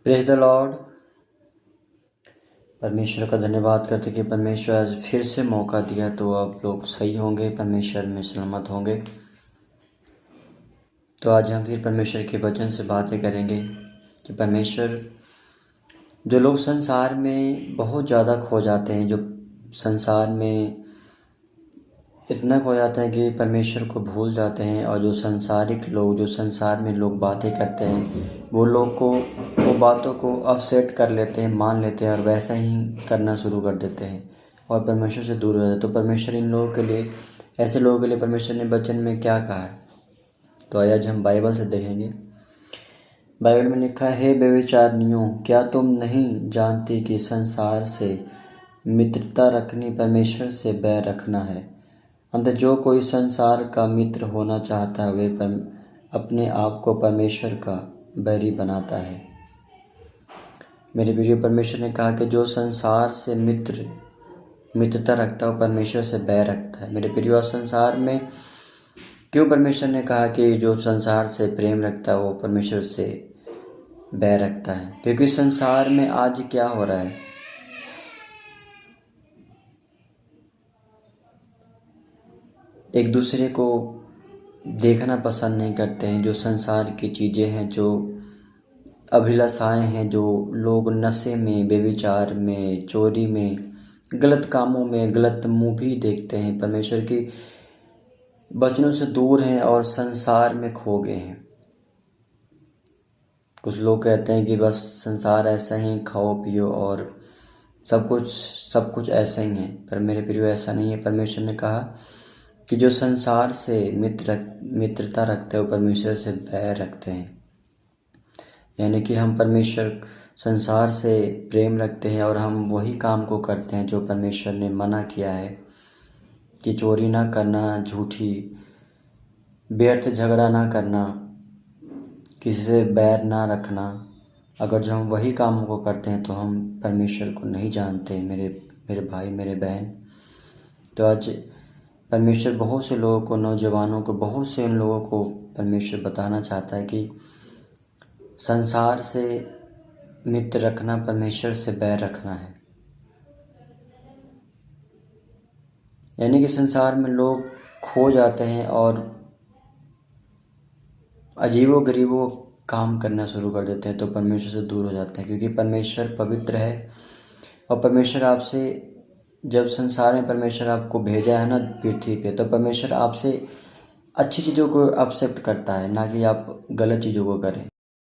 Praise the Lord. परमेश्वर का धन्यवाद करते कि परमेश्वर आज फिर से मौका दिया तो आप लोग सही होंगे, परमेश्वर में सलामत होंगे। तो आज हम फिर परमेश्वर के वचन से बातें करेंगे कि परमेश्वर जो लोग संसार में बहुत ज़्यादा खो जाते हैं, जो संसार में इतना खो जाते हैं कि परमेश्वर को भूल जाते हैं, और जो सांसारिक लोग, जो संसार में लोग बातें करते हैं, वो लोग को वो बातों को अपसेट कर लेते हैं, मान लेते हैं और वैसा ही करना शुरू कर देते हैं और परमेश्वर से दूर हो जाते हैं। तो परमेश्वर इन लोगों के लिए, ऐसे लोगों के लिए परमेश्वर ने वचन में क्या कहा है, तो आज हम बाइबल से देखेंगे। बाइबल में लिखा है, हे व्यभिचारिणियों, क्या तुम नहीं जानती कि संसार से मित्रता रखनी परमेश्वर से बैर रखना है। अंत जो कोई संसार का मित्र होना चाहता है वे अपने आप को परमेश्वर का बैरी बनाता है। मेरे प्रिय, परमेश्वर ने कहा कि जो संसार से मित्रता रखता है वो परमेश्वर से बैर रखता है। मेरे प्रिय, संसार में क्यों परमेश्वर ने कहा कि जो संसार से प्रेम रखता है वो परमेश्वर से बैर रखता है? क्योंकि संसार में आज क्या हो रहा है, एक दूसरे को देखना पसंद नहीं करते हैं। जो संसार की चीज़ें हैं, जो अभिलाषाएं हैं, जो लोग नशे में, व्यभिचार में, चोरी में, गलत कामों में, गलत मूवी देखते हैं, परमेश्वर की वचनों से दूर हैं और संसार में खो गए हैं। कुछ लोग कहते हैं कि बस संसार ऐसा ही, खाओ पियो और सब कुछ ऐसा ही है। पर मेरे प्रिय, ऐसा नहीं है। परमेश्वर ने कहा कि जो संसार से मित्रता रखते हैं वो परमेश्वर से बैर रखते हैं। यानी कि हम संसार से प्रेम रखते हैं और हम वही काम को करते हैं जो परमेश्वर ने मना किया है कि चोरी ना करना, झूठी व्यर्थ झगड़ा ना करना, किसी से बैर ना रखना। अगर जो हम वही कामों को करते हैं तो हम परमेश्वर को नहीं जानते। मेरे भाई, मेरे बहन, तो आज परमेश्वर बहुत से लोगों को, नौजवानों को, बहुत से उन लोगों को परमेश्वर बताना चाहता है कि संसार से मित्र रखना परमेश्वर से बैर रखना है। यानी कि संसार में लोग खो जाते हैं और अजीबो गरीबो काम करना शुरू कर देते हैं, तो परमेश्वर से दूर हो जाते हैं। क्योंकि परमेश्वर पवित्र है और परमेश्वर आपसे, जब संसार में परमेश्वर आपको भेजा है ना पृथ्वी पे, तो परमेश्वर आपसे अच्छी चीज़ों को एक्सेप्ट करता है, ना कि आप गलत चीज़ों को करें।